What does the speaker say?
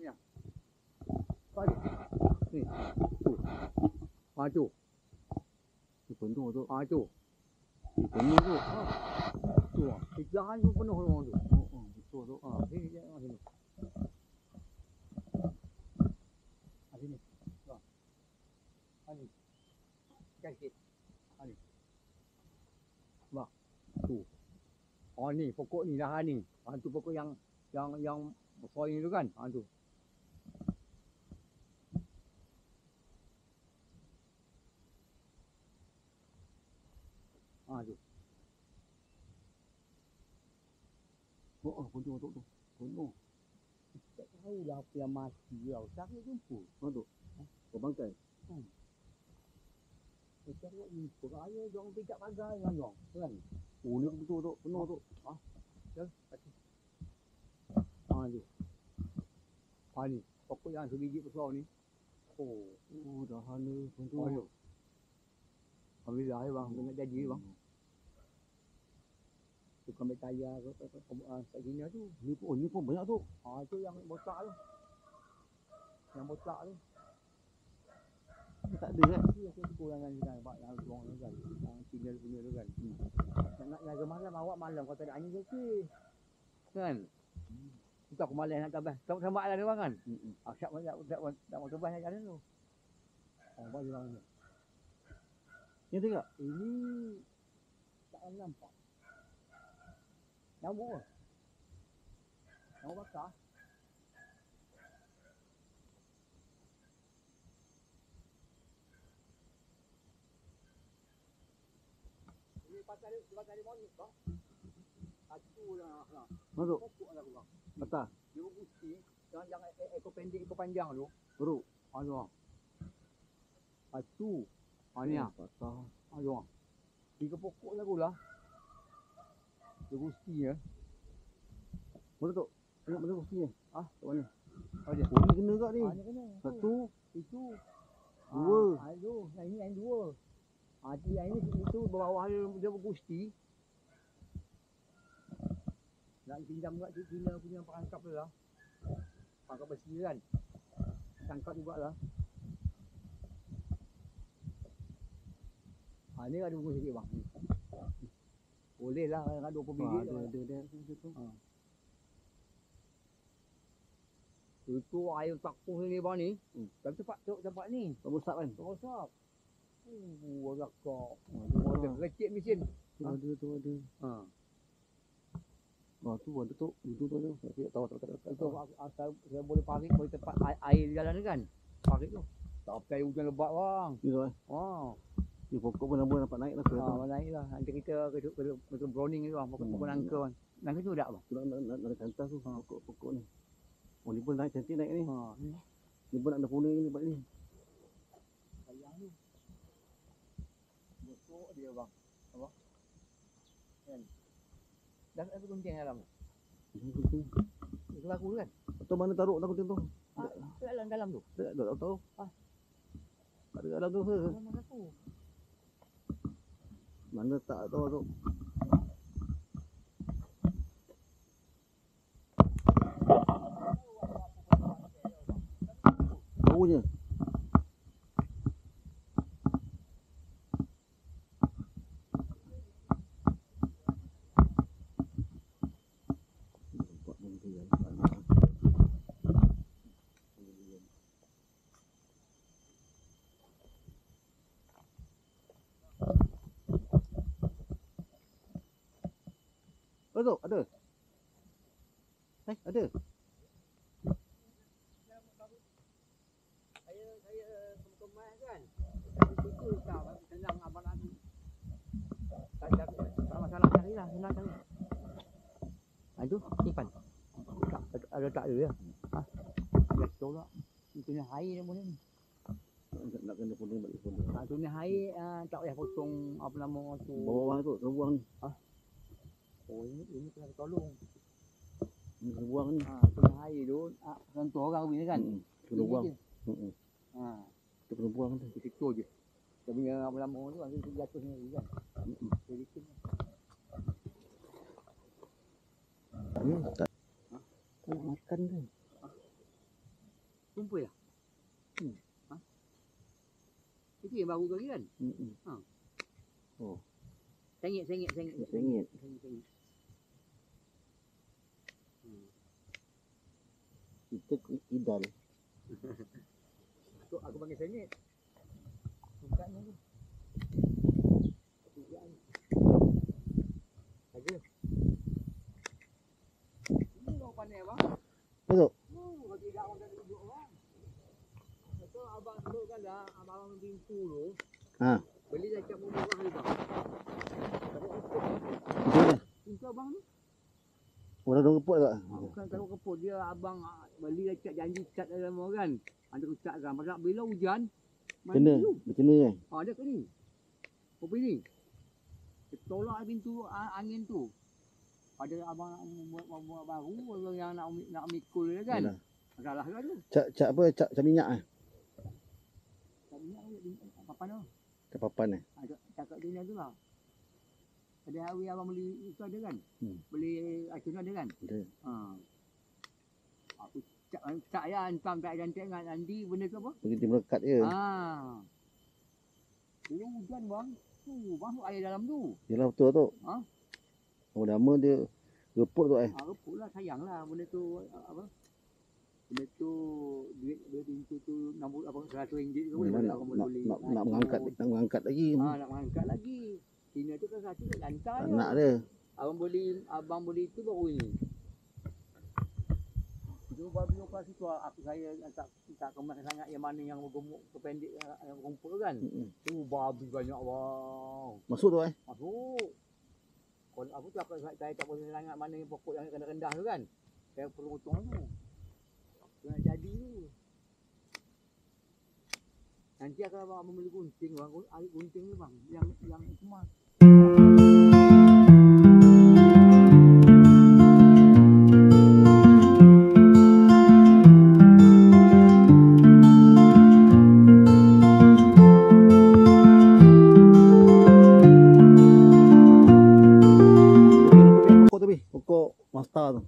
Ya. Pagi. Ni. Tu. Tu. Dia penuh tu. Tu. Dia penuh tu. Tu. Jangan pun penuh orang tu. Betul tu. Sini je sini. Sini. Ni. Sikit. Ni. Bah. Tu. Ni pokok ni dah ni. Tu pokok yang besar ni tu kan. Tu. Tu. Penuh tu. Penuh. Tak tahulah apa yang mati tau. Siapa jumpa? Tu. Kau bangkai. Saya nak jumpa. Raya diorang pijak pagar dengan diorang. Kan? Ni betul tu. Penuh tu. Ya. Tu. Ni. Pokok yang sebiji besar ni. Dah hana. Penuh. Alhamdulillah bang. Dengan jadi bang. Tukang betaya kat sini tu. Ni pun banyak tu. Itu yang botak tu. Yang botak tu. Tak ada kan? Itu yang kekurangan ni kan. Yang ruang tu kan. Yang tinggal punya tu kan. Nak jaga malam. Awak malam kau tak ada angin okey. Kan? Kita aku malam nak tabah. Sama ada orang kan? Siap tak mau tabah nak jalan tu. Bagi bang ni. Ni tengok. Ini tak nampak. Nyamuk ke? Nyamuk bakar? Ini pasal di monyet bang. Satu lah. Mana tu? Pokok lah bang. Patah. Dia bergusti. Yang ekor pendek, ekor panjang tu. Teruk. Tu bang. Satu. Ni lah. Patah. Tu bang. 3 pokok lah pula. Dia gusti ya. Mana tu? Tengok mana kursi ni. Kat mana? Dia. Ni kena kat ni. Ni kena. Satu. Itu. Dua. Yang ini yang dua. Yang ini itu bawah dia bergusti. Nak pinjam kat Cina punya perangkap tu lah. Perangkap besi kan. Tangkap jugalah. Ni ada bunga sikit bang. Boleh lah ada 20 biji. Ada. Itu air takpuh ni bang ni. Tapi tempat ni. Tak besar kan? Tak besar. Agak kau. Ada kecil mesin. Ada. Tu ada tu. Itu tu ada. Saya tahu tak. Itu saya boleh parik boleh tempat air jalan ni kan. Parik tu. Tapi hujan lebat bang. Itu kan? Di pokok pun nampak naik lah. Naik lah. Nanti kita ke browning ni bang. Pokok nangka bang. Nangka tu tak bang? Nak cantas tu. Pokok ni. Ni pun naik cantik naik ni. Ni pun nak ada kuning ni tempat ni. Sayang ni. Besok dia bang. Apa? Kan. Dah ada kuncing dalam. Kuncing. Itu laku kan? Atau mana taruh kuncing tu? Dalam tu. Tak tahu. Tak ada dalam tu ke? Mana aku? Mana tak tahu tu. Baunya. Tu ada. Ada. Saya kemas kan. Itu kau senang abang lagi. Tak masalah carilah, senang cari. Itu simpan. Ada tak ada ya? Betul tak? Itu ni air dia boleh ni. Nak kena kuning balik kuning. Tu ni air tak payah potong apa nama tu. Bawah tu, buang ni. Ini kena tolong. Ni buang ni. Kena air tu, sentuh orang punya kan. Kena buang. Kita kena buang tu. Di situ je. Dia punya apa nama tu, nanti jatuh sendiri kan. Sedikit. Tak. Tak nak makan ke? Tumpul lah. Ha? Itu yang baru tu lagi kan? Ha. Oh. Sengit. Sengit. Sengit. Kita idal. Aku panggil sengit. Bukannya tu. Lagi. Ini kau pandai bang. Betul. Kau tidak orang dah duduk orang. Betul abang tu kan dah abang pintu tu. Ha. Beli dah cap murah ni bang. Betul dah. Pintu abang ni. Orang dong keput tak? Bukan tahu keput dia abang beli dah cap janji cat dalam orang kan. Ada ucap kan. Pasal bila hujan Kena. Kena kan? Ha dia ke ni. Kopi ni. Dia tolak pintu angin tu. Pada abang nak buat baru orang yang nak mikul dia kan. Yalah. Masalah kan tu. Cak apa? Cak minyak ah. Tak minyak papan tu. Cak papan eh. Ada cakap dia tu lah. Ada hari abang beli itu ada kan? Beli racun ada kan? Ada. Ha. Aku cak ya hantam tak cantik dengan Andi benda tu apa? Begitu melekat je. Ha. Bila hujan bang, tu masuk air dalam tu. Yalah betul tu. Ha? Lama dia reput tu eh. Ha, reput lah, sayang lah benda tu apa? Benda tu duit pintu tu 60 apa 100 ringgit ke boleh Nak mengangkat lagi. Ha, nak mengangkat lagi. Sini tu kan satu kat lantai je. Nak dia. Abang beli tu baru ni. Itu baru operasi tu saya tak kemas sangat yang mana yang gemuk kependek yang rumput kan. Tu babi banyak bang. Masuk tu eh. Masuk. Kalau aku tak saya tak boleh sangat mana yang pokok yang rendah-rendah tu kan. Saya perlu potong tu. Kena jadi tu. Nanti akan abang membeli gunting bang. Air gunting ni bang. Yang semua. Pokok Masta tu.